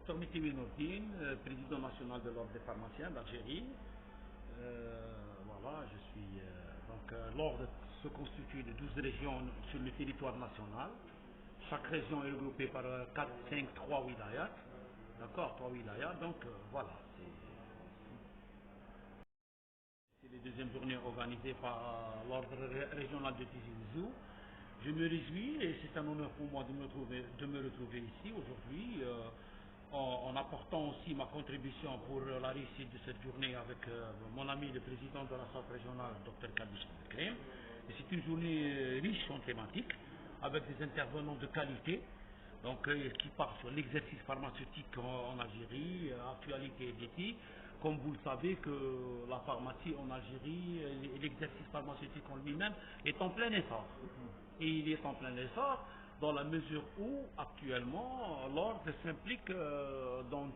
Dr Mekki Nourdine, président national de l'Ordre des pharmaciens d'Algérie. Voilà, je suis. L'Ordre se constitue de 12 régions sur le territoire national. Chaque région est regroupée par 4, 5, 3 wilayats. D'accord, 3 wilayats. Donc voilà, c'est les deuxièmes journées organisées par l'Ordre régional de Tizi Ouzou. Je me réjouis et c'est un honneur pour moi de me retrouver ici aujourd'hui en apportant aussi ma contribution pour la réussite de cette journée avec mon ami le président de la centre régionale, Dr Kabish Krem. Et c'est une journée riche en thématiques avec des intervenants de qualité donc, qui parlent sur l'exercice pharmaceutique en Algérie, actualité et défi. Comme vous le savez que la pharmacie en Algérie, l'exercice pharmaceutique en lui-même est en plein essor. Et il est en plein essor dans la mesure où actuellement l'ordre s'implique dans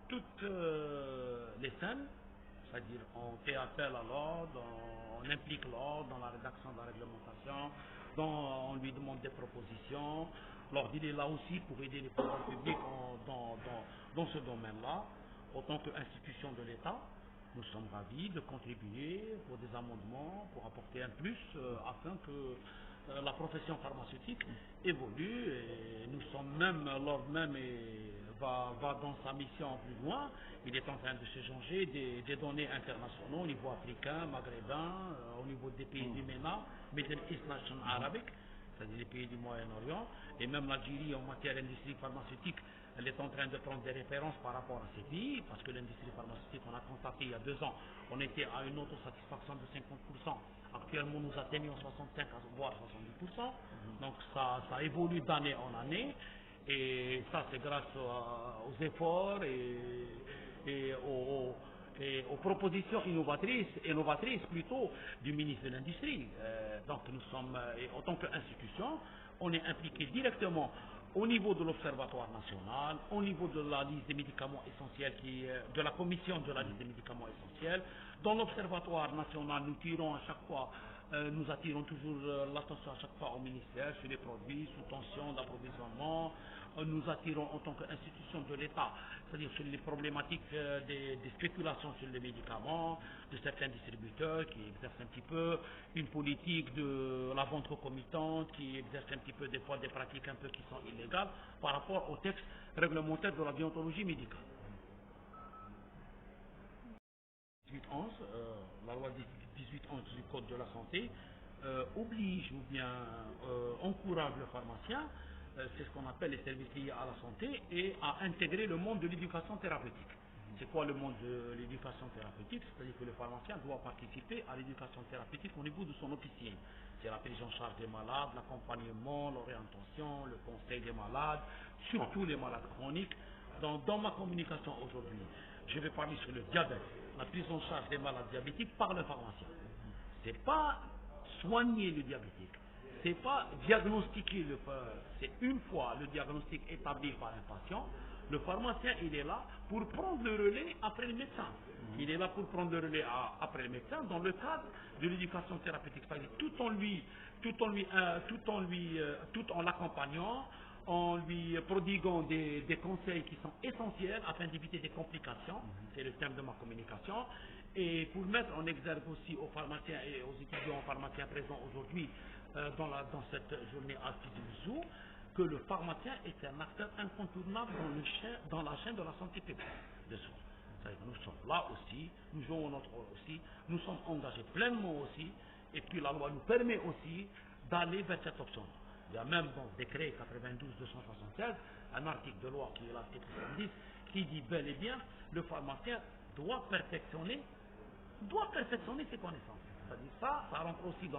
toutes les scènes, c'est-à-dire on fait appel à l'ordre, on implique l'ordre dans la rédaction de la réglementation, on lui demande des propositions. L'ordre il est là aussi pour aider les pouvoirs publics dans ce domaine-là. En tant qu'institution de l'État, nous sommes ravis de contribuer pour des amendements, pour apporter un plus afin que la profession pharmaceutique évolue et nous sommes même, l'ordre même va dans sa mission plus loin. Il est en train de s'échanger des données internationaux au niveau africain, maghrébin, au niveau des pays du MENA, Middle East Nation Arabic, c'est-à-dire les pays du Moyen-Orient, et même l'Algérie en matière d'industrie pharmaceutique, elle est en train de prendre des références par rapport à ces pays, parce que l'industrie pharmaceutique, on a constaté il y a 2 ans, on était à une autosatisfaction de 50%. Actuellement, nous atteignons 65 voire 70%. Donc ça évolue d'année en année. Et ça, c'est grâce aux efforts et aux propositions innovatrices plutôt du ministre de l'Industrie. Donc nous sommes, en tant qu'institution, on est impliqué directement au niveau de l'Observatoire national, au niveau de la liste des médicaments essentiels, de la commission de la liste des médicaments essentiels. Dans l'Observatoire national, nous attirons toujours l'attention à chaque fois au ministère sur les produits sous tension d'approvisionnement. Nous attirons en tant qu'institution de l'État, c'est-à-dire sur les problématiques des spéculations sur les médicaments, de certains distributeurs qui exercent un petit peu une politique de la vente concomitante, qui exercent un petit peu des fois des pratiques un peu qui sont illégales par rapport au texte réglementaire de la déontologie médicale. 1811, la loi 1811 du Code de la santé oblige ou bien encourage le pharmacien, c'est ce qu'on appelle les services liés à la santé, et à intégrer le monde de l'éducation thérapeutique. C'est quoi le monde de l'éducation thérapeutique? C'est-à-dire que le pharmacien doit participer à l'éducation thérapeutique au niveau de son officier. C'est la prise en charge des malades, l'accompagnement, l'orientation, le conseil des malades, surtout les malades chroniques. Dans ma communication aujourd'hui, je vais parler sur le diabète, la prise en charge des malades diabétiques par le pharmacien. C'est pas soigner le diabétique, c'est pas diagnostiquer c'est une fois le diagnostic établi par un patient, le pharmacien il est là pour prendre le relais après le médecin. Il est là pour prendre le relais après le médecin dans le cadre de l'éducation thérapeutique, c'est-à-dire tout en l'accompagnant, en lui prodiguant des conseils qui sont essentiels afin d'éviter des complications, c'est le thème de ma communication, et pour mettre en exergue aussi aux pharmaciens et aux étudiants pharmaciens présents aujourd'hui dans cette journée à Tizi Ouzou, que le pharmacien est un acteur incontournable dans la chaîne de la santé publique de soins. Nous sommes là aussi, nous jouons notre rôle aussi, nous sommes engagés pleinement aussi, et puis la loi nous permet aussi d'aller vers cette option. Il y a même dans le décret 92-276 un article de loi qui est l'article 70 qui dit bel et bien le pharmacien doit perfectionner ses connaissances. C'est-à-dire ça rentre aussi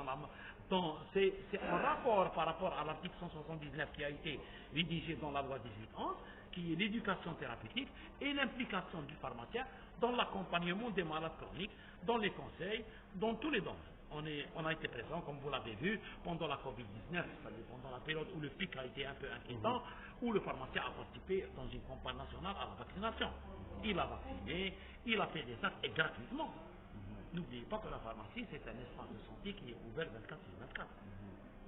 c'est un rapport par rapport à l'article 179 qui a été rédigé dans la loi 1811, qui est l'éducation thérapeutique et l'implication du pharmacien dans l'accompagnement des malades chroniques, dans les conseils, dans tous les domaines. On a été présent, comme vous l'avez vu, pendant la Covid-19, c'est-à-dire pendant la période où le pic a été un peu inquiétant, où le pharmacien a participé dans une campagne nationale à la vaccination. Il a vacciné, il a fait des actes et gratuitement. N'oubliez pas que la pharmacie, c'est un espace de santé qui est ouvert 24/24.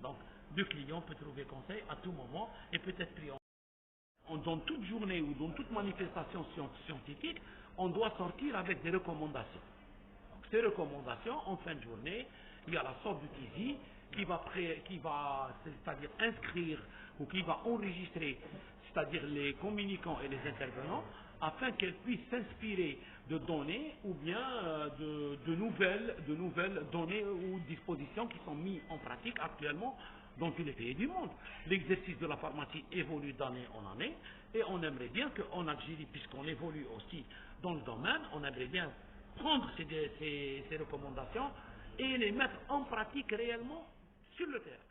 Donc, le client peut trouver conseil à tout moment et peut être pris en dans toute journée ou dans toute manifestation scientifique, on doit sortir avec des recommandations. Donc, ces recommandations, en fin de journée, il y a la sorte d'outil qui va c'est-à-dire inscrire ou qui va enregistrer, c'est-à-dire les communicants et les intervenants, afin qu'elles puissent s'inspirer de données ou bien de nouvelles données ou dispositions qui sont mises en pratique actuellement dans tous les pays du monde. L'exercice de la pharmacie évolue d'année en année et on aimerait bien qu'en Algérie, puisqu'on évolue aussi dans le domaine, on aimerait bien prendre ces recommandations et les mettre en pratique réellement sur le terrain.